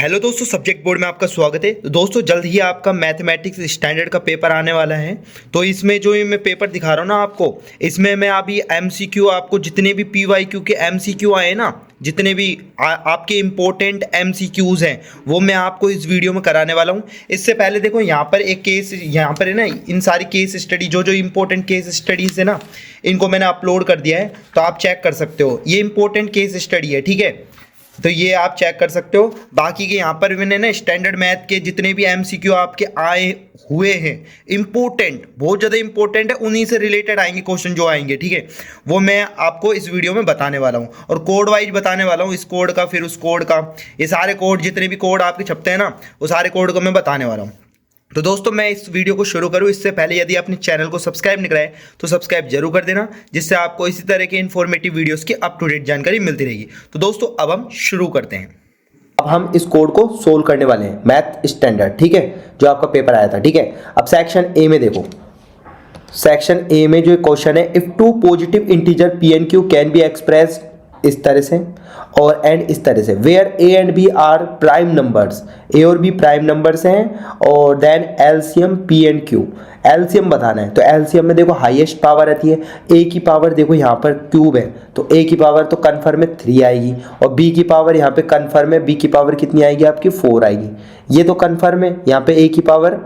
Hello दोस्तों, subject board में आपका स्वागत है। तो दोस्तों जल्द ही आपका मैथमेटिक्स स्टैंडर्ड का पेपर आने वाला है। तो इसमें जो ये मैं पेपर दिखा रहा हूँ ना आपको, इसमें मैं अभी एमसीक्यू आपको जितने भी पीवाईक्यू के एमसीक्यू आए ना, जितने भी आपके इम्पोर्टेंट एमसीक्यूज़ हैं वो मैं आपको इस वीडियो में कराने वाला हूँ। इससे पहले देखो यहाँ पर एक केस, यहाँ पर है ना, इन सारी केस स्टडी जो जो इम्पोर्टेंट केस स्टडीज़ है ना, इनको मैंने अपलोड कर दिया है, तो आप चेक कर सकते हो। ये इम्पोर्टेंट केस स्टडी है, ठीक है, तो ये आप चेक कर सकते हो। बाकी के यहाँ पर मैंने ना स्टैंडर्ड मैथ के जितने भी एमसीक्यू आपके आए हुए हैं, इम्पोर्टेंट, बहुत ज़्यादा इंपॉर्टेंट है, उन्हीं से रिलेटेड आएंगे क्वेश्चन जो आएंगे, ठीक है, वो मैं आपको इस वीडियो में बताने वाला हूँ। और कोड वाइज बताने वाला हूँ, इस कोड का फिर उस कोड का, ये सारे कोड जितने भी कोड आपके छपते हैं ना, वो सारे कोड को मैं बताने वाला हूँ। तो दोस्तों मैं इस वीडियो को शुरू करूँ इससे पहले यदि आपने चैनल को सब्सक्राइब नहीं कराया तो सब्सक्राइब जरूर कर देना, जिससे आपको इसी तरह के इन्फॉर्मेटिव वीडियोस की अप टू डेट जानकारी मिलती रहेगी। तो दोस्तों अब हम शुरू करते हैं। अब हम इस कोड को सोल्व करने वाले हैं, मैथ स्टैंडर्ड, ठीक है, जो आपका पेपर आया था, ठीक है। अब सेक्शन ए में देखो, सेक्शन ए में जो क्वेश्चन है, if two positive integer P and Q can be expressed इस तरह से और एंड इस तरह से, where A and B are prime numbers, A और बी प्राइम नंबर्स हैं, और then LCM P and Q, LCM बताना है। तो एलसीएम में देखो हाईएस्ट पावर रहती है, ए की पावर देखो यहाँ पर क्यूब है, तो ए की पावर तो कन्फर्म में 3 आएगी, और बी की पावर यहाँ पे कन्फर्म है, बी की पावर कितनी आएगी आपकी 4 आएगी, ये तो कन्फर्म है। यहाँ पे ए की पावर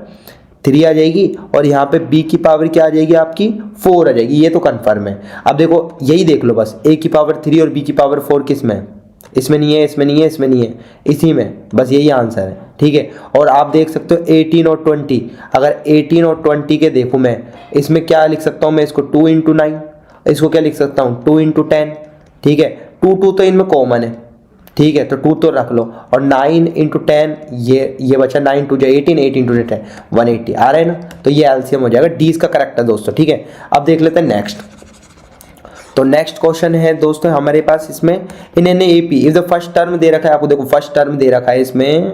3 आ जाएगी और यहाँ पे b की पावर क्या आ जाएगी आपकी 4 आ जाएगी, ये तो कन्फर्म है। अब देखो यही देख लो बस, a की पावर 3 और b की पावर 4 किस में है, इसमें नहीं है, इसमें नहीं है, इसमें नहीं है, इसी में, बस यही आंसर है, ठीक है। और आप देख सकते हो 18 और 20, अगर 18 और 20 के देखो मैं इसमें क्या लिख सकता हूँ, मैं इसको 2 × 9, इसको क्या लिख सकता हूँ 2 × 10, ठीक है, 2 तो इनमें कॉमन है, ठीक है, तो 2 तो रख लो, और 9 × 10 ये बचा, 9 2 18, 18 × 10 180 आ रहा है ना, तो ये एलसीएम हो जाएगा, डी इसका करेक्ट है दोस्तों, ठीक है। अब देख लेते हैं नेक्स्ट। तो नेक्स्ट क्वेश्चन है दोस्तों हमारे पास, इसमें in an A P if the first term दे रखा है आपको, देखो फर्स्ट टर्म दे रखा है इसमें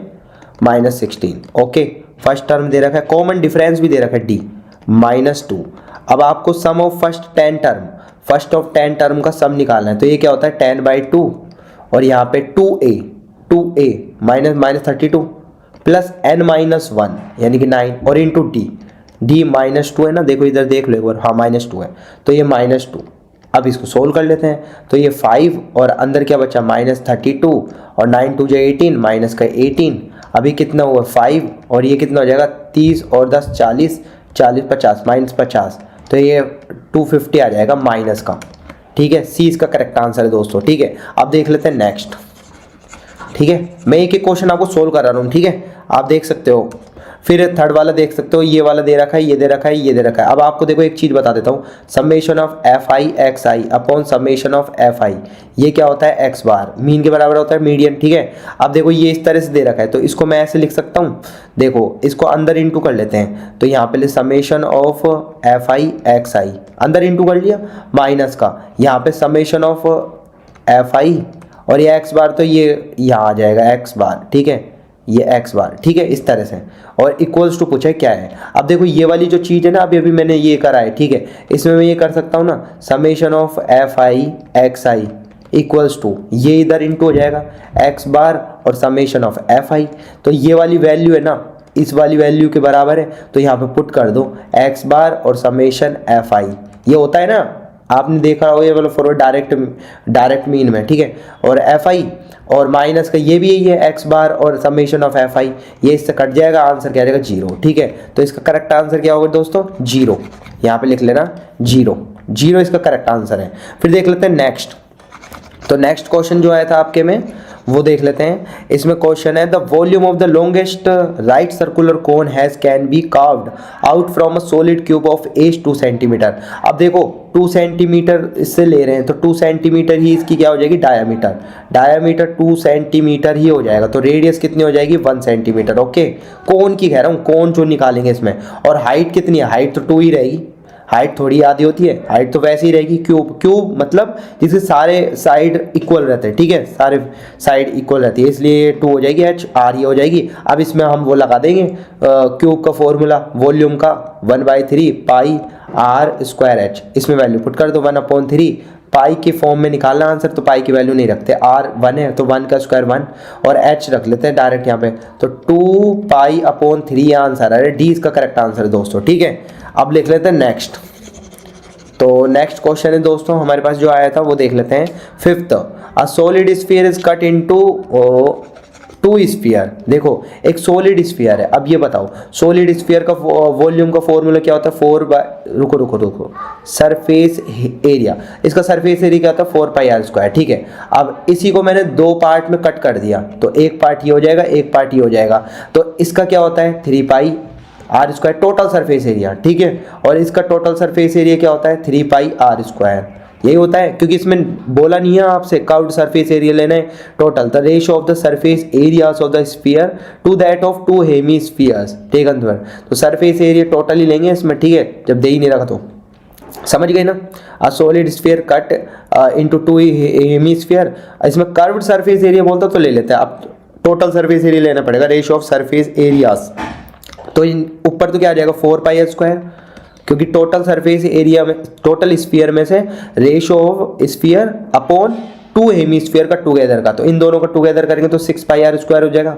-16, ओके, फर्स्ट टर्म दे रखा है, कॉमन डिफरेंस भी दे रखा है डी -2। अब आपको sum of first 10 term, first of 10 term का सम निकालना है, तो ये क्या होता है 10/2, और यहाँ पे 2a -32 प्लस n-1 यानी कि 9 और इंटू d -2 है ना, देखो इधर देख लो एक बार, हाँ -2 है, तो ये -2। अब इसको सोल्व कर लेते हैं, तो ये 5 और अंदर क्या बचा -32 और 9 2 18 माइनस का 18, अभी कितना हुआ 5 और ये कितना हो जाएगा 30 और 10 40, 40 50 -50, तो ये 250 आ जाएगा माइनस का, ठीक है, सी इसका करेक्ट आंसर है दोस्तों, ठीक है। अब देख लेते हैं नेक्स्ट, ठीक है, मैं एक एक क्वेश्चन आपको सोल्व करा रहा हूँ, ठीक है, आप देख सकते हो। फिर थर्ड वाला देख सकते हो, ये वाला दे रखा है, ये दे रखा है, ये दे रखा है। अब आपको देखो एक चीज़ बता देता हूँ, summation of F I X I upon summation of F आई, ये क्या होता है एक्स बार, मीन के बराबर होता है मीडियन, ठीक है। अब देखो ये इस तरह से दे रखा है, तो इसको मैं ऐसे लिख सकता हूँ, देखो इसको अंदर इंटू कर लेते हैं, तो यहाँ पे summation of F I X I अंदर इंटू कर लिया, माइनस का यहाँ पे समेशन ऑफ एफ आई, और ये एक्स बार तो ये यहाँ आ जाएगा एक्स बार, ठीक है, ये एक्स बार, ठीक है, इस तरह से, और इक्वल्स टू पूछा है क्या है। अब देखो ये वाली जो चीज़ है ना, अभी मैंने ये करा है, ठीक है, इसमें मैं ये कर सकता हूँ ना, summation of F I X I equals to, ये इधर इंटू हो जाएगा एक्स बार और समेशन ऑफ एफ आई, तो ये वाली वैल्यू है ना इस वाली वैल्यू के बराबर है, तो यहाँ पे पुट कर दो एक्स बार और समेशन एफ आई, ये होता है ना, आपने देखा हो ये वाला फॉरवर्ड डायरेक्ट मीन में, ठीक है, और एफ आई और माइनस का ये भी यही है एक्स बार और समेशन ऑफ एफ आई, ये इससे कट जाएगा, आंसर क्या आ जाएगा 0, ठीक है। तो इसका करेक्ट आंसर क्या होगा दोस्तों 0, यहाँ पे लिख लेना 0 इसका करेक्ट आंसर है। फिर देख लेते हैं नेक्स्ट। तो नेक्स्ट क्वेश्चन जो आया था आपके में वो देख लेते हैं। इसमें क्वेश्चन है the volume of the longest right circular cone has can be carved out from a solid cube of edge 2 centimetre. अब देखो 2 सेंटीमीटर इससे ले रहे हैं, तो 2 सेंटीमीटर ही इसकी क्या हो जाएगी डायामीटर 2 सेंटीमीटर ही हो जाएगा, तो रेडियस कितनी हो जाएगी 1 सेंटीमीटर, ओके। कोन की कह रहा हूँ, कोन जो निकालेंगे इसमें, और हाइट कितनी है, हाइट तो 2 ही रहेगी, हाइट थोड़ी आधी होती है, हाइट तो वैसे ही रहेगी, क्यूब मतलब जिसके सारे साइड इक्वल रहते हैं, ठीक है, सारे साइड इक्वल रहती है, इसलिए 2 हो जाएगी, एच आर ये हो जाएगी। अब इसमें हम वो लगा देंगे क्यूब का फॉर्मूला वॉल्यूम का 1/3 पाई r² h, इसमें वैल्यू पुट कर दो 1/3 पाई के फॉर्म में निकालना आंसर, तो पाई की वैल्यू नहीं रखते, आर 1 है तो 1 का स्क्वायर 1 और एच रख लेते हैं डायरेक्ट यहाँ पे, तो 2 पाई अपॉन 3 आंसर है, डी इसका करेक्ट आंसर है दोस्तों। ठीक है, अब लिख लेते हैं नेक्स्ट। तो नेक्स्ट क्वेश्चन है दोस्तों हमारे पास जो आया था वो देख लेते हैं। Fifth, a solid sphere is cut into 2 sphere. देखो एक सॉलिड स्फीयर है, अब ये बताओ सॉलिड स्फीयर का वॉल्यूम का फॉर्मूला क्या होता है, 4 बाय रुको सरफेस एरिया, इसका सरफेस एरिया क्या होता है 4 पाई आर स्क्वायर। ठीक है, अब इसी को मैंने 2 पार्ट में कट कर दिया, तो एक पार्ट ये हो जाएगा, एक पार्ट ये हो जाएगा, तो इसका क्या होता है 3 pi R square total surface area. ठीक है, और इसका टोटल सरफेस एरिया क्या होता है 3 पाई आर स्क्वायर, यही होता है, क्योंकि इसमें बोला नहीं है आपसे कर्व्ड सरफेस एरिया लेना है total, the ratio of the surface areas of the sphere to that of 2 hemispheres taken together, तो सरफेस एरिया टोटल ही लेंगे इसमें। ठीक है, जब दे ही नहीं रखा तो समझ गए ना। A solid sphere cut into 2 hemisphere, इसमें कर्व्ड सरफेस एरिया बोलता तो ले लेते हैं, अब टोटल सरफेस एरिया लेना पड़ेगा, रेशियो ऑफ सरफेस एरियाज, तो ऊपर तो क्या आ जाएगा 4 पाई आर स्क्वायर, क्योंकि टोटल सरफेस एरिया में टोटल स्फीयर में से ratio of sphere upon 2 hemisphere का टुगेदर का, तो इन दोनों का टुगेदर करेंगे तो 6 पाई आर स्क्वायर हो जाएगा,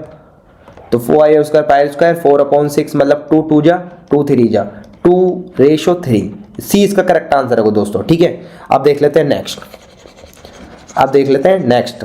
तो 4 आई स्क्वायर पाई स्क्वायर 4 अपॉन 6 मतलब 2 2 जा 2 3 जा 2 रेशियो 3, सी इसका करेक्ट आंसर है दोस्तों। ठीक है, अब देख लेते हैं नेक्स्ट, अब देख लेते हैं नेक्स्ट।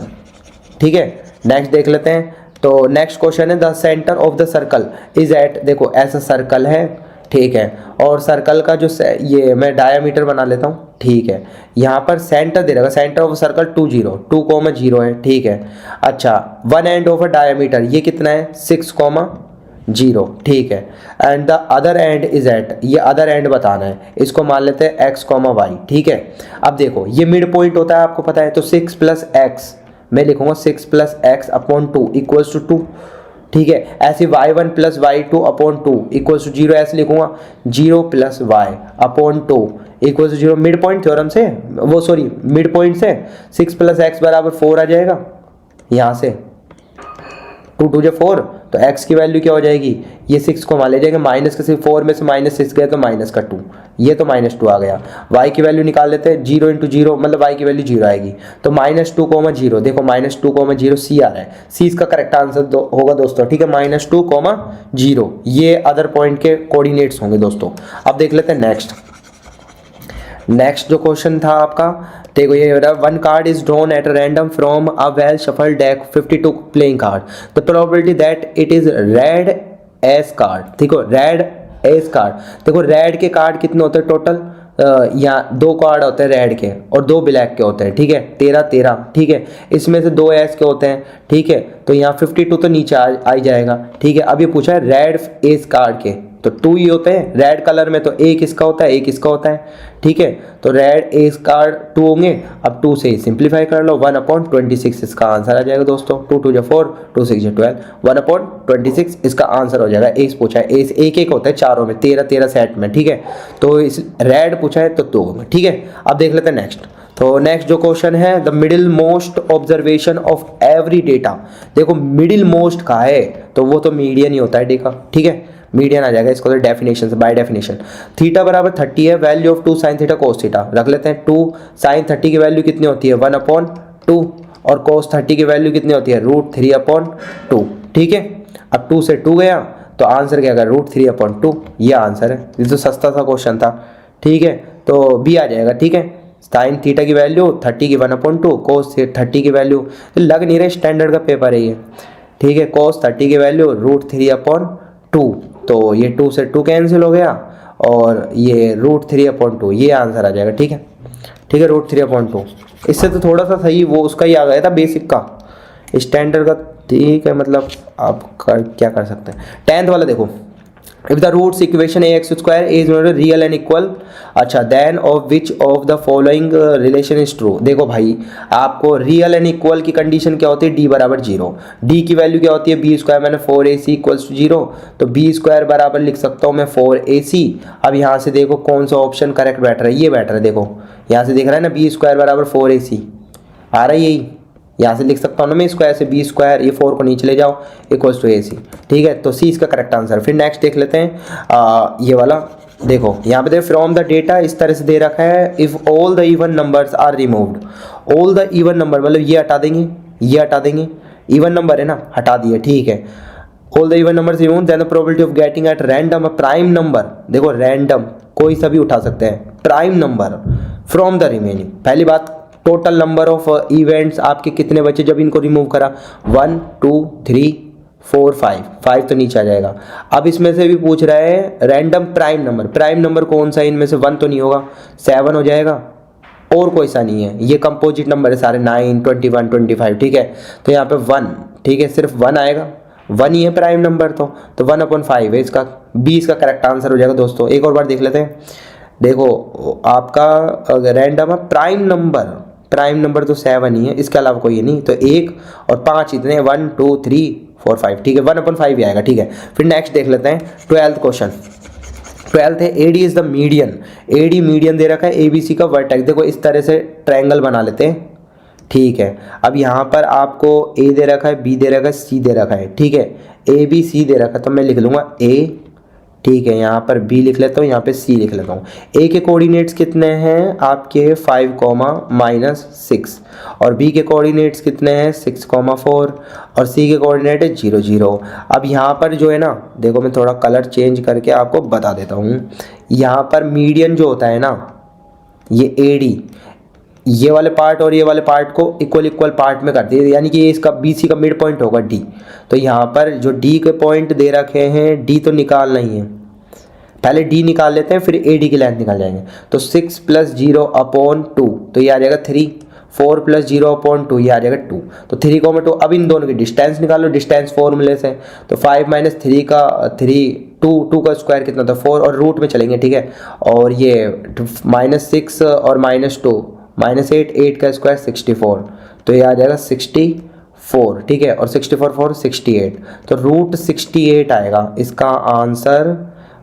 ठीक है, नेक्स्ट देख लेते हैं, तो नेक्स्ट क्वेश्चन है the centre of the circle is at, देखो ऐसा सर्कल है, ठीक है, और सर्कल का जो ये मैं डायामीटर बना लेता हूँ। ठीक है, यहाँ पर सेंटर दे रखा, सेंटर ऑफ सर्कल 2 0 2,0 है। ठीक है, अच्छा 1 एंड ऑफ अ डायामीटर ये कितना है 6,0। ठीक है, and the other end is at, ये अदर एंड बताना है, इसको मान लेते हैं x, y। ठीक है, अब देखो ये मिड पॉइंट होता है आपको पता है, तो 6 + x मैं लिखूंगा 6 + x अपॉन 2 इक्वल्स टू 2। ठीक है, ऐसे y1 + y2 upon 2 equals to 0, ऐसे लिखूंगा 0 + y upon 2 equals to 0, mid point theorem से, वो सॉरी मिड पॉइंट से 6 + x बराबर 4 आ जाएगा, यहाँ से 2 2 जा 4, तो x की वैल्यू क्या हो जाएगी, ये 6 को मान ले जाएंगे, माइनस का 4 में से -6 गया तो माइनस का 2, ये तो -2 आ गया। y की वैल्यू निकाल लेते हैं, 0 × 0 मतलब y की वैल्यू 0 आएगी, तो -2,0, देखो -2,0 सी आ रहा है, सी इसका करेक्ट आंसर होगा दोस्तों। ठीक है, -2,0 ये अदर पॉइंट के कोऑर्डिनेट्स होंगे दोस्तों। अब देख लेते हैं नेक्स्ट जो क्वेश्चन था आपका, देखो ये 1 card is drawn at random from a well shuffled deck 52 playing card, the probability that it is red S card. देखो रेड एस कार्ड, देखो रेड के कार्ड कितने होते हैं टोटल, यहाँ 2 कार्ड होते हैं रेड के और 2 ब्लैक के होते हैं। ठीक है, 13 ठीक है, इसमें से 2 एस के होते हैं। ठीक है, तो यहाँ 52 तो नीचे आ जाएगा। ठीक है, अब ये पूछा है रेड एस कार्ड के, तो 2 ही होते हैं रेड कलर में, तो एक इसका होता है एक इसका होता है। ठीक है, तो रेड एस कार्ड 2 होंगे, अब 2 से सिंप्लीफाई कर लो, 1/26 इसका आंसर आ जाएगा दोस्तों। 2 2 जा 4 2 6 जा 12, 1/26 इसका आंसर हो जाएगा। एस पूछा है, एस एक होता है चारों में, 13 सेट में। ठीक है, तो इस रेड पूछा है तो 2 में। ठीक है, अब देख लेते हैं नेक्स्ट। तो नेक्स्ट जो क्वेश्चन है, the middle most observation of every data. देखो मिडिल मोस्ट का है तो वो तो मीडियन ही होता है डेटा। ठीक है, मीडियन आ जाएगा, इसको तो डेफिनेशन से बाय डेफिनेशन। थीटा बराबर 30 है, value of 2 sin theta cos theta रख लेते हैं। 2 sin 30 की वैल्यू कितनी होती है 1/2 और cos 30 की वैल्यू कितनी होती है √3/2। ठीक है, अब 2 से 2 गया तो आंसर क्या आएगा √3/2, ये आंसर है। ये तो सस्ता सा क्वेश्चन था। ठीक है, तो बी आ जाएगा। ठीक है, साइन थीटा की वैल्यू 30 की 1/2, cos 30 की वैल्यू, लग नहीं रहा स्टैंडर्ड का पेपर है ये। ठीक है, cos 30 की वैल्यू √3/2, तो ये 2 से 2 कैंसिल हो गया और ये √3/2, ये आंसर आ जाएगा। ठीक है, ठीक है, √3/2, इससे तो थोड़ा सा सही वो उसका ही आ गया था बेसिक का, स्टैंडर्ड का। ठीक है, मतलब आप क्या कर सकते हैं। 10th वाला देखो, if the roots equation ax² is real and equal, अच्छा then of which of the following relation is true। देखो भाई आपको रियल एंड इक्वल की कंडीशन क्या होती है, d बराबर 0, d की वैल्यू क्या होती है b² मैंने 4ac इक्वल्स टू 0, तो b² बराबर लिख सकता हूँ मैं 4ac। अब यहाँ से देखो कौन सा ऑप्शन करेक्ट बैठ रहा है, ये बैठ रहा है। देखो यहाँ से दिख रहा है ना b² बराबर 4ac आ रहा है, यही यहाँ से लिख सकता हूँ ना मैं इसको ऐसे b², ये 4 को नीचे ले जाओ इक्वल्स टू ac। ठीक है, तो c इसका करेक्ट आंसर। फिर नेक्स्ट देख लेते हैं ये वाला देखो यहाँ पे देखो फ्रॉम द डेटा इस तरह से दे रखा है, if all the even numbers are removed, all the even number मतलब ये हटा देंगे, ये हटा देंगे, इवन नंबर है ना, हटा दिए, ठीक है। All the even numbers removed then the probability of getting at random a prime number, देखो रैंडम कोई सा भी उठा सकते हैं, prime number from the remaining. पहली बात, टोटल नंबर ऑफ इवेंट्स आपके कितने बचे जब इनको रिमूव करा, 1 2 3 4 5 तो नीचे आ जाएगा। अब इसमें से भी पूछ रहा है random prime number, prime number कौन सा है इनमें से, 1 तो नहीं होगा, 7 हो जाएगा, और कोई सा नहीं है, ये कंपोजिट नंबर है सारे, 9 21 25, ठीक है। तो यहाँ पे 1, ठीक है, सिर्फ 1 आएगा, 1 ही है प्राइम नंबर, तो 1/5 है इसका, 20 का करेक्ट आंसर हो जाएगा दोस्तों। एक और बार देख लेते हैं, देखो आपका रैंडम प्राइम नंबर तो 7 ही है, इसके अलावा कोई है नहीं, तो 1 और 5 इतने 1 2 3 4 5, ठीक है, 1/5 ही आएगा, ठीक है। फिर नेक्स्ट देख लेते हैं 12th क्वेश्चन। 12th है AD is the median, AD median दे रखा है ABC का वर्टेक्स, देखो इस तरह से ट्रायंगल बना लेते हैं, ठीक है। अब यहाँ पर आपको A दे रखा है, B दे रखा है, C दे रखा है, ठीक है, ABC दे रखा है, तो मैं लिख लूँगा A, ठीक है, यहाँ पर B लिख लेता हूँ, यहाँ पे C लिख लेता हूँ। A के कोऑर्डिनेट्स कितने हैं आपके 5, और B के कोऑर्डिनेट्स कितने हैं 6, और C के कोऑर्डिनेट है 0 0। अब यहाँ पर जो है ना, देखो मैं थोड़ा कलर चेंज करके आपको बता देता हूँ। यहाँ पर मीडियन जो होता है ना, ये AD, ये वाले पार्ट और ये वाले पार्ट को इक्वल पार्ट में कर दिए, यानी कि ये इसका BC का मिड पॉइंट होगा D। तो यहाँ पर जो D के पॉइंट दे रखे हैं, D तो निकालना ही है, पहले D निकाल लेते हैं, फिर AD की लेंथ निकाल जाएंगे। तो 6 + 0/2, तो ये आ जाएगा 3, 4 + 0/2, ये आ जाएगा 2, तो 3,2। अब इन दोनों की डिस्टेंस निकालो डिस्टेंस फॉर्मूले से, तो 5 - 3 का 3, 2 का स्क्वायर कितना था 4, और रूट में चलेंगे, ठीक है। और ये -6 और -2 -8, 8 का स्क्वायर 64, तो ये आ जाएगा 64, ठीक है, और 64 4 68, तो √68 आएगा इसका आंसर,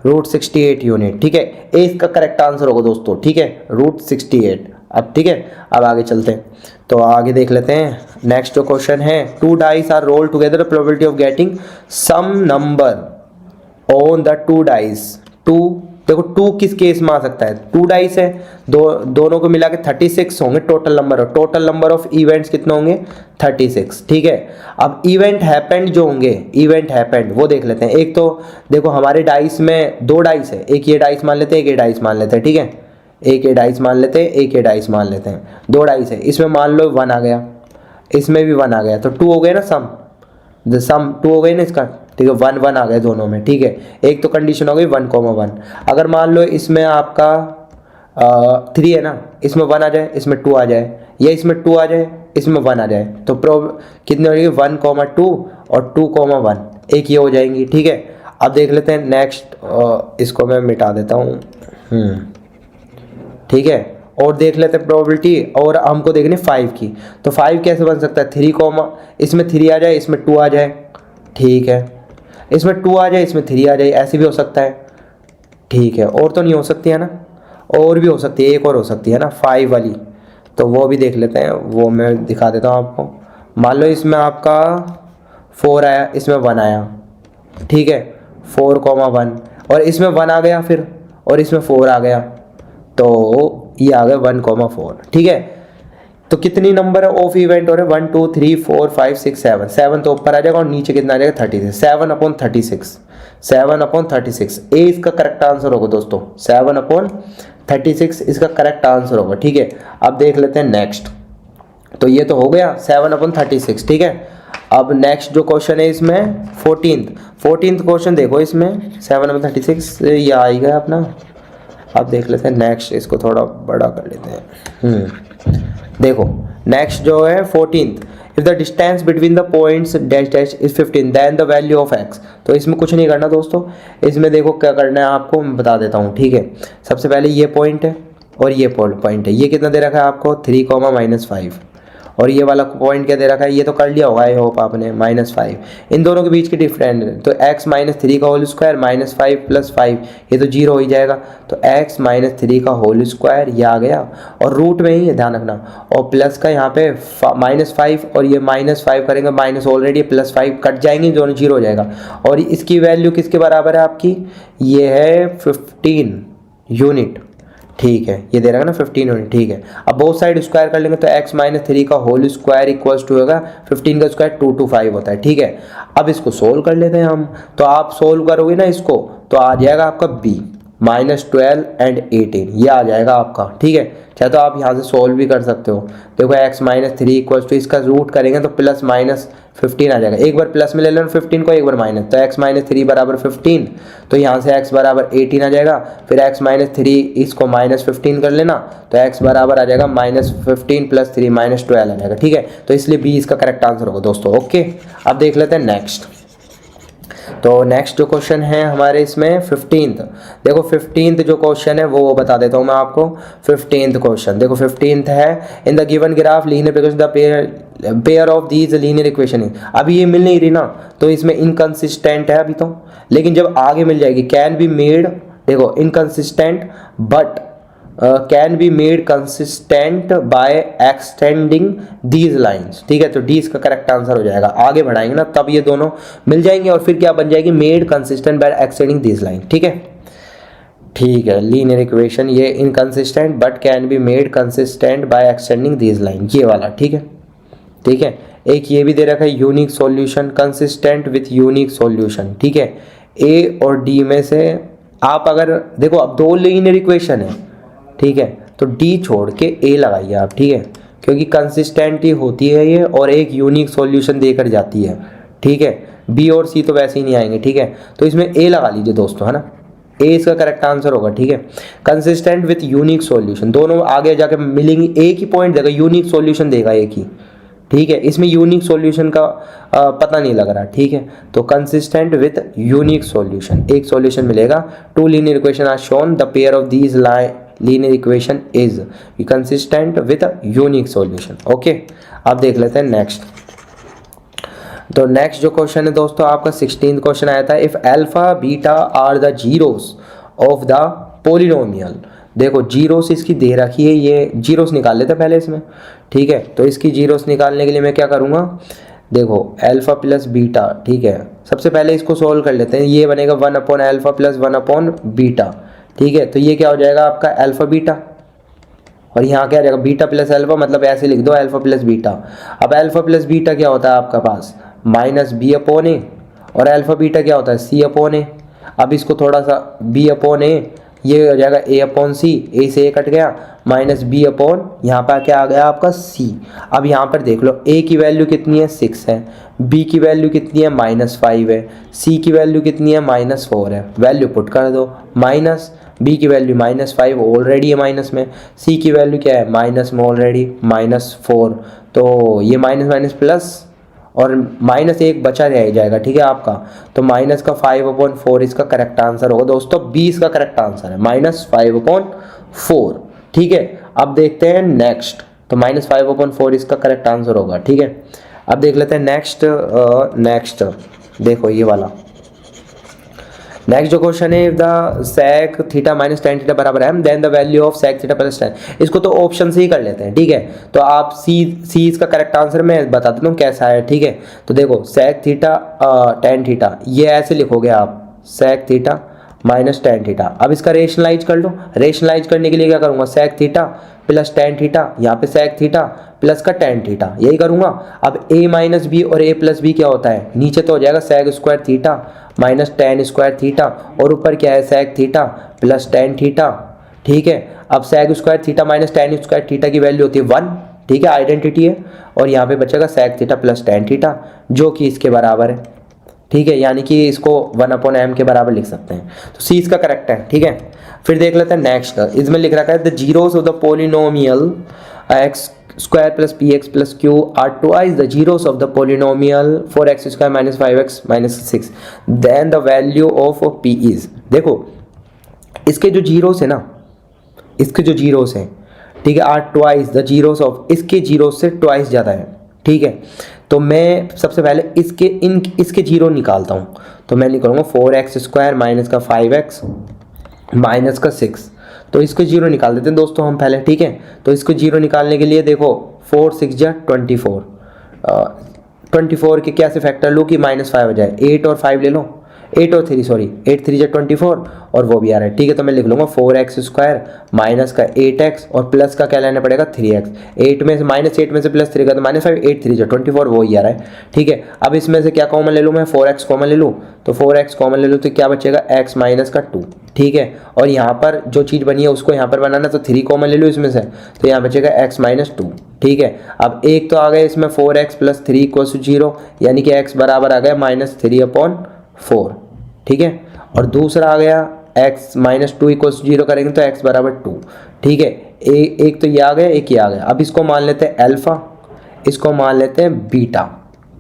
√68 यूनिट, ठीक है। ए इसका करेक्ट आंसर होगा दोस्तों, ठीक है, √68। अब ठीक है, अब आगे चलते हैं, तो आगे देख लेते हैं। नेक्स्ट जो क्वेश्चन है, 2 dice are rolled together, probability of getting sum number on the 2 dice. 2, देखो 2 किस केस में आ सकता है, 2 डाइस है, दोनों को मिला के 36 होंगे टोटल नंबर, और टोटल नंबर ऑफ इवेंट्स कितने होंगे 36, ठीक है। अब इवेंट हैपेंड जो होंगे, इवेंट हैपेंड वो देख लेते हैं। एक तो देखो हमारे डाइस में 2 डाइस है, एक ये डाइस मान लेते हैं, एक ये डाइस मान लेते हैं, ठीक है, एक ये डाइस मान लेते हैं, एक ये डाइस मान लेते हैं, 2 डाइस है, इसमें मान लो 1 आ गया, इसमें भी 1 आ गया, तो 2 हो गए ना, सम 2 हो गए ना इसका, ठीक है, 1 1 आ गए दोनों में, ठीक है। एक तो कंडीशन हो गई 1,1। अगर मान लो इसमें आपका 3 है ना, इसमें 1 आ जाए, इसमें 2 आ जाए, या इसमें 2 आ जाए, इसमें 1 आ जाए, तो कितने हो जाएगी 1,2 और 2,1, एक ये हो जाएंगी, ठीक है। अब देख लेते हैं नेक्स्ट, इसको मैं मिटा देता हूँ, ठीक है, और देख लेते हैं प्रोबेबिलिटी, और हमको देखने 5 की, तो 5 कैसे बन सकता है, 3, इसमें 3 आ जाए, इसमें 2 आ जाए, ठीक है, इसमें 2 आ जाए, इसमें 3 आ जाए, ऐसे भी हो सकता है, ठीक है। और तो नहीं हो सकती है ना, और भी हो सकती है, एक और हो सकती है ना 5 वाली, तो वो भी देख लेते हैं, वो मैं दिखा देता हूँ आपको। मान लो इसमें आपका 4 आया, इसमें 1 आया, ठीक है, 4,1, और इसमें 1 आ गया फिर, और इसमें 4 आ गया, तो ये आ गया 1,4, ठीक है। तो कितनी नंबर है ऑफ इवेंट हो रहे हैं, 1 2 3 4 5 6 7, 7 तो ऊपर आ जाएगा, और नीचे कितना आ जाएगा 36, 7/36, 7/36। ए इसका करेक्ट आंसर होगा दोस्तों, 7/36 इसका करेक्ट आंसर होगा, ठीक है। अब देख लेते हैं नेक्स्ट, तो ये तो हो गया 7/36, ठीक है। अब नेक्स्ट जो क्वेश्चन है इसमें 14th क्वेश्चन देखो, इसमें 7/36 ये आ ही गया अपना। अब देख लेते हैं नेक्स्ट, इसको थोड़ा बड़ा कर लेते हैं। देखो नेक्स्ट जो है 14th, if the distance between the points dash dash is 15 then the value of x। तो इसमें कुछ नहीं करना दोस्तों, इसमें देखो क्या करना है आपको, मैं बता देता हूँ, ठीक है। सबसे पहले ये पॉइंट है और ये पॉइंट है, ये कितना दे रखा है आपको 3, -5, और ये वाला पॉइंट क्या दे रखा है, ये तो कर लिया होगा आई होप आपने, -5। इन दोनों के बीच की डिफरेंस है तो x -3 का होल स्क्वायर -5 + 5, ये तो 0 हो ही जाएगा। तो x -3 का होल स्क्वायर ये आ गया, और रूट में ही है ध्यान रखना, और प्लस का यहाँ पे -5 और ये -5 करेंगे, माइनस ऑलरेडी +5 कट जाएंगे, दोनों 0 हो जाएगा। और इसकी वैल्यू किसके बराबर है आपकी, ये है 15 यूनिट, ठीक है, ये दे रहा है ना 15 यूनिट, ठीक है। अब बोथ साइड स्क्वायर कर लेंगे तो x -3 का होल स्क्वायर इक्वल्स टू होगा 15 का स्क्वायर 225 होता है, ठीक है। अब इसको सोल्व कर लेते हैं हम, तो आप सोल्व करोगे ना इसको तो आ जाएगा आपका b -12 एंड 18, ये आ जाएगा आपका, ठीक है। चाहे तो आप यहाँ से सोल्व भी कर सकते हो। देखो x -3 इक्वल्स टू इसका रूट करेंगे तो +-15 आ जाएगा, एक बार प्लस में ले लेना 15 को, एक बार माइनस, तो x -3 बराबर 15, तो यहाँ से x बराबर 18 आ जाएगा। फिर x -3 इसको -15 कर लेना तो x बराबर आ जाएगा -15 + 3 -12 आ जाएगा, ठीक है। तो इसलिए b इसका करेक्ट आंसर होगा दोस्तों, ओके। अब देख लेते हैं नेक्स्ट। तो नेक्स्ट जो क्वेश्चन है हमारे इसमें 15th, देखो 15th जो क्वेश्चन है वो बता देता हूँ मैं आपको। 15th क्वेश्चन देखो, 15th है in the given graph linear equation the pair of these linear equation. अभी ये मिल नहीं रही ना, तो इसमें इनकंसिस्टेंट है अभी तो, लेकिन जब आगे मिल जाएगी कैन बी मेड, देखो inconsistent but can be made consistent by extending these lines, ठीक है। तो डी इसका करेक्ट आंसर हो जाएगा, आगे बढ़ाएंगे ना तब ये दोनों मिल जाएंगे, और फिर क्या बन जाएगी, made consistent by extending these line, ठीक है। ठीक है, लीनियर इक्वेशन ये inconsistent but can be made consistent by extending these line, ये वाला, ठीक है, ठीक है। एक ये भी दे रखा है unique solution, consistent with unique solution, ठीक है। ए और डी में से आप अगर देखो, अब दो लीनियर इक्वेशन है, ठीक है, तो डी छोड़ के ए लगाइए आप, ठीक है, क्योंकि कंसिस्टेंट ही होती है ये, और एक यूनिक सॉल्यूशन देकर जाती है, ठीक है। बी और सी तो वैसे ही नहीं आएंगे, ठीक है, तो इसमें ए लगा लीजिए दोस्तों, है ना, ए इसका करेक्ट आंसर होगा, ठीक है। कंसिस्टेंट विथ यूनिक सॉल्यूशन, दोनों आगे जाके मिलेंगे, एक ही पॉइंट देगा, यूनिक सॉल्यूशन देगा एक ही, ठीक है। इसमें यूनिक सॉल्यूशन का पता नहीं लग रहा, ठीक है। तो कंसिस्टेंट विथ यूनिक सॉल्यूशन, एक सॉल्यूशन मिलेगा। Two linear equation are shown, the pair of these linear equation is consistent with unique solution, okay. अब देख लेते हैं नेक्स्ट। तो नेक्स्ट जो क्वेश्चन है दोस्तों आपका 16th क्वेश्चन आया था, if alpha beta are the zeros of the polynomial. देखो जीरोस इसकी दे रखी है, ये जीरोस निकाल लेते हैं पहले इसमें, ठीक है। तो इसकी जीरोस निकालने के लिए मैं क्या करूँगा, देखो अल्फा प्लस बीटा, ठीक है, सबसे पहले इसको सोल्व कर लेते हैं। ये बनेगा 1/α प्लस 1/β, ठीक है। तो ये क्या हो जाएगा आपका अल्फा बीटा, और यहाँ क्या आ जाएगा बीटा प्लस अल्फा, मतलब ऐसे लिख दो अल्फा प्लस बीटा। अब अल्फा प्लस बीटा क्या होता है आपका पास, -b/a, और अल्फा बीटा क्या होता है c/a। अब इसको थोड़ा सा b/a, ये हो जाएगा a/c, a से a कट गया, -b/ यहाँ पर क्या आ गया आपका c। अब यहाँ पर देख लो a की वैल्यू कितनी है 6 है, b की वैल्यू कितनी है -5 है, c की वैल्यू कितनी है -4 है। वैल्यू पुट कर दो, b की वैल्यू -5 ऑलरेडी है माइनस में, c की वैल्यू क्या है माइनस में ऑलरेडी -4, तो ये माइनस प्लस और -1 बचा रह जाएगा, ठीक है आपका। तो माइनस का 5/4 इसका करेक्ट आंसर होगा दोस्तों, 20 का करेक्ट आंसर है -5/4, ठीक है। अब देखते हैं नेक्स्ट, तो -5/4 इसका करेक्ट आंसर होगा, ठीक है। अब देख लेते हैं नेक्स्ट देखो ये वाला नेक्स्ट जो क्वेश्चन है, the sec theta minus tan theta बराबर m, then the value of sec theta plus tan। इसको तो ऑप्शन से ही कर लेते हैं, ठीक है। तो आप सी इसका करेक्ट आंसर मैं बता देता हूँ कैसा है, ठीक है। तो देखो sec थीटा tan थीटा, ये ऐसे लिखोगे आप sec theta minus tan theta. अब इसका रेशनलाइज कर लो, रेशनलाइज करने के लिए क्या करूँगा, sec theta plus tan theta, यहाँ पे sec थीटा प्लस का tan थीटा, यही करूँगा। अब a माइनस बी और a प्लस बी क्या होता है, नीचे तो हो जाएगा sec square theta minus tan square theta, और ऊपर क्या है sec theta plus tan theta, ठीक है। अब sec square theta minus tan square theta की वैल्यू होती है 1, ठीक है, आइडेंटिटी है। और यहाँ पे बचेगा sec theta plus tan theta, जो कि इसके बराबर है, ठीक है, यानी कि इसको 1/m के बराबर लिख सकते हैं। तो सी इसका करेक्ट है, ठीक है। फिर देख लेते हैं नेक्स्ट, इसमें लिख रखा है the zeros of the polynomial x square plus px plus q are twice the zeros of the polynomial 4x square minus 5x minus 6, then the value of p is। देखो इसके जो जीरोस है ना, इसके जो जीरोस हैं, ठीक है, are twice the zeros of, इसके जीरो से ट्वाइस ज़्यादा है, ठीक है। तो मैं सबसे पहले इसके जीरो निकालता हूँ। तो मैं निकालूंगा 4x² माइनस का 5x माइनस का 6। तो इसको जीरो निकाल देते हैं दोस्तों हम पहले, ठीक है। तो इसको जीरो निकालने के लिए देखो 4 6 जा 24, 24 के क्या से फैक्टर लो कि -5 हो जाए, 8 और 5 ले लो, 8 और 3 सॉरी 8 3 जा 24 और वो भी आ रहा है, ठीक है। तो मैं लिख लूँगा 4x² माइनस का 8x और प्लस का क्या लेना पड़ेगा 3x, 8 में से -8 में से +3 का तो -5, 8 3 जा 24 वो ही आ रहा है, ठीक है। अब इसमें से क्या कॉमन ले लूँ मैं, 4x कॉमन ले लूँ, तो 4x कॉमन ले लूँ तो क्या बचेगा x माइनस का 2, ठीक है। और यहाँ पर जो चीज़ बनी है उसको यहाँ पर बनाना, तो 3 कॉमन ले लूँ इसमें से, तो यहाँ बचेगा x माइनस 2, ठीक है। अब एक तो आ गया इसमें 4x + 3 = 0, यानी कि x बराबर आ गया -3/4, ठीक है। और दूसरा आ गया x माइनस 2 = 0 करेंगे तो x बराबर 2, ठीक है। एक तो ये आ गया, एक ये आ गया। अब इसको मान लेते हैं अल्फा, इसको मान लेते हैं बीटा,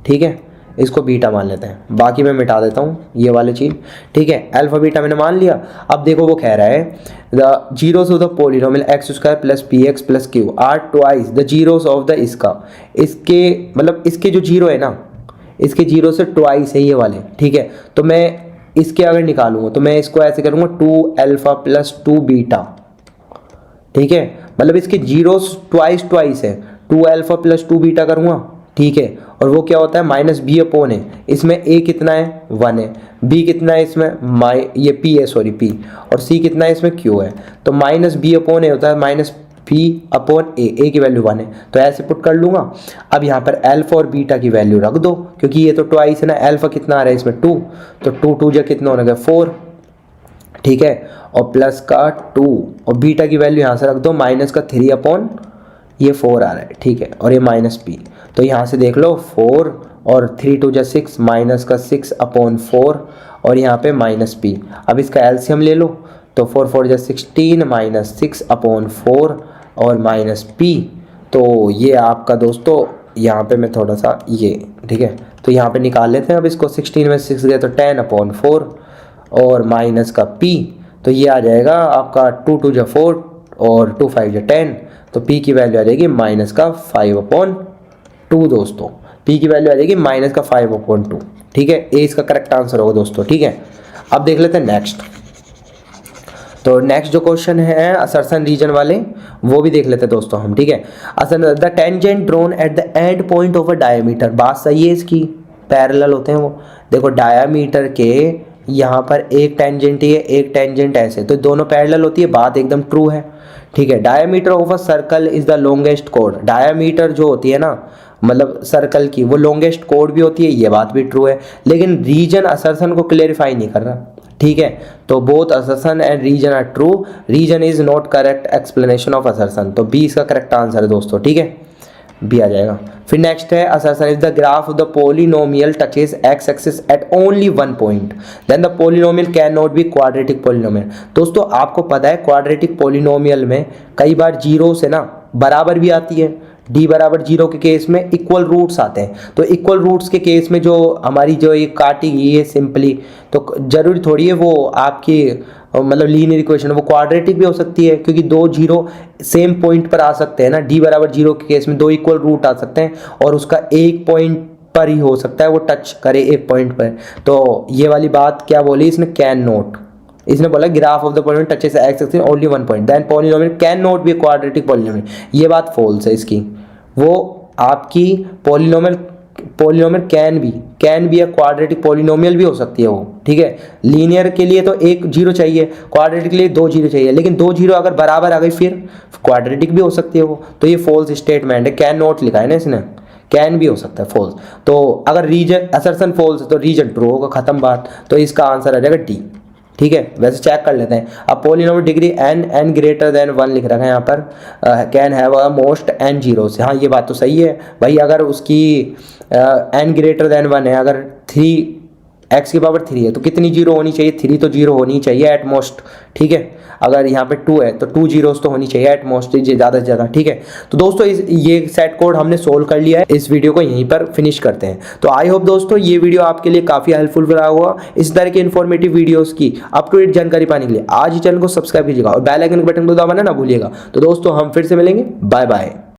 ठीक है। इसको बीटा मान लेते हैं, बाकी मैं मिटा देता हूँ ये वाली चीज़, ठीक है। अल्फा बीटा मैंने मान लिया। अब देखो वो कह रहा है the zeros of the polynomial x² + px + q are twice the zeros of the इसके मतलब इसके जो जीरो है ना, इसके जीरो से ट्वाइस है ये वाले, ठीक है। तो मैं इसके अगर निकालूंगा तो मैं इसको ऐसे करूँगा 2α + 2β, ठीक है। मतलब इसके जीरोस ट्वाइस है, 2α + 2β करूँगा, ठीक है। और वो क्या होता है -b/a, इसमें a कितना है 1 है, b कितना है इसमें ये p है सॉरी p, और c कितना है इसमें q है। तो -b/a होता है -p/a की वैल्यू 1 है, तो ऐसे पुट कर लूँगा। अब यहाँ पर अल्फा और बीटा की वैल्यू रख दो, क्योंकि ये तो ट्वाइस है ना, अल्फा कितना आ रहा है इसमें 2, तो 2 2 जा कितना होने का 4, ठीक है। और प्लस का 2 और बीटा की वैल्यू यहाँ से रख दो -3/4 आ रहा है, ठीक है। और ये -p, तो यहाँ से देख लो 4 और 3 2 जा 6 -6/4 और यहाँ पे -p। अब इसका एलसीएम ले लो, तो 4 4 जा 16 -6/4 और -p। तो ये आपका दोस्तों यहाँ पे मैं थोड़ा सा ये, ठीक है। तो यहाँ पे निकाल लेते हैं अब इसको, 16 में 6 गए तो 10/4 और माइनस का p, तो ये आ जाएगा आपका 2 2 जा 4 और 2 5 जा 10, तो p की वैल्यू आ जाएगी -5/2 दोस्तों, p की वैल्यू आ जाएगी -5/2, ठीक है। ए इसका करेक्ट आंसर होगा दोस्तों, ठीक है। अब देख लेते हैं नेक्स्ट। तो नेक्स्ट जो क्वेश्चन है असर्शन रीजन वाले वो भी देख लेते हैं दोस्तों हम, ठीक है। The tangent drawn at the end point of a diameter, बात सही है इसकी, पैरेलल होते हैं वो। देखो डायमीटर के यहाँ पर एक टेंजेंट ही है, एक टेंजेंट ऐसे, तो दोनों पैरेलल होती है, बात एकदम ट्रू है, ठीक है। Diameter of a circle is the longest code, diameter जो होती है ना मतलब सर्कल की, वो लॉन्गेस्ट कोड भी होती है, ये बात भी ट्रू है। लेकिन रीजन असर्शन को क्लेरिफाई नहीं कर रहा, ठीक है। तो both assertion and reason are true, reason is not correct explanation of assertion, तो बी इसका करेक्ट आंसर है दोस्तों, ठीक है, बी आ जाएगा। फिर नेक्स्ट है assertion if the graph of the polynomial touches X axis at only one point then the polynomial can not be quadratic polynomial. दोस्तों आपको पता है क्वाड्रेटिक पोलिनोमियल में कई बार जीरो से ना बराबर भी आती है, d बराबर 0 के केस में इक्वल रूट्स आते हैं, तो इक्वल रूट्स के केस में जो हमारी जो ये काटी गई है सिंपली, तो जरूरी थोड़ी है वो आपकी मतलब लीनियर इक्वेशन वो क्वाड्रेटिक भी हो सकती है, क्योंकि दो जीरो सेम पॉइंट पर आ सकते हैं ना, d बराबर 0 के केस में दो इक्वल रूट आ सकते हैं और उसका एक पॉइंट पर ही हो सकता है वो टच करे एक पॉइंट पर। तो ये वाली बात क्या बोली इसने, कैन नॉट, इसने बोला graph of the polynomial touches X axis only one point then polynomial can not be quadratic polynomial, ये बात फॉल्स है इसकी। वो आपकी polynomial can be quadratic polynomial भी हो सकती है वो, ठीक है। लीनियर के लिए तो एक जीरो चाहिए, क्वाड्रेटिक के लिए दो जीरो चाहिए, लेकिन दो जीरो अगर बराबर आ गई फिर क्वाड्रेटिक भी हो सकती है वो, तो ये फॉल्स स्टेटमेंट है, कैन नॉट लिखा है ना इसने, कैन भी हो सकता है फॉल्स। तो अगर रीजन असर्शन फॉल्स तो रीजन ट्रू होगा, खत्म बात, तो इसका आंसर आ जाएगा डी, ठीक है। वैसे चेक कर लेते हैं। अब polynomial degree n greater than 1 लिख रखा है यहाँ पर, can have a most n zero से, हाँ ये बात तो सही है भाई। अगर उसकी n ग्रेटर देन 1 है, अगर 3 x की पावर 3 है तो कितनी जीरो होनी चाहिए, 3 तो जीरो होनी चाहिए एट मोस्ट, ठीक है। अगर यहाँ पे 2 है तो 2 जीरोस तो होनी चाहिए एट मोस्ट, ज़्यादा से ज़्यादा, ठीक है। तो दोस्तों ये सेट कोड हमने सोल्व कर लिया है। इस वीडियो को यहीं पर फिनिश करते हैं। तो आई होप दोस्तों ये वीडियो आपके लिए काफ़ी हेल्पफुल रहा होगा। इस तरह के इन्फॉर्मेटिव वीडियोस की अप टू डेट जानकारी पाने के लिए आज ही चैनल को सब्सक्राइब कीजिएगा और बेल आइकन के बटन को दबाना ना भूलिएगा। तो दोस्तों हम फिर से मिलेंगे, बाय बाय।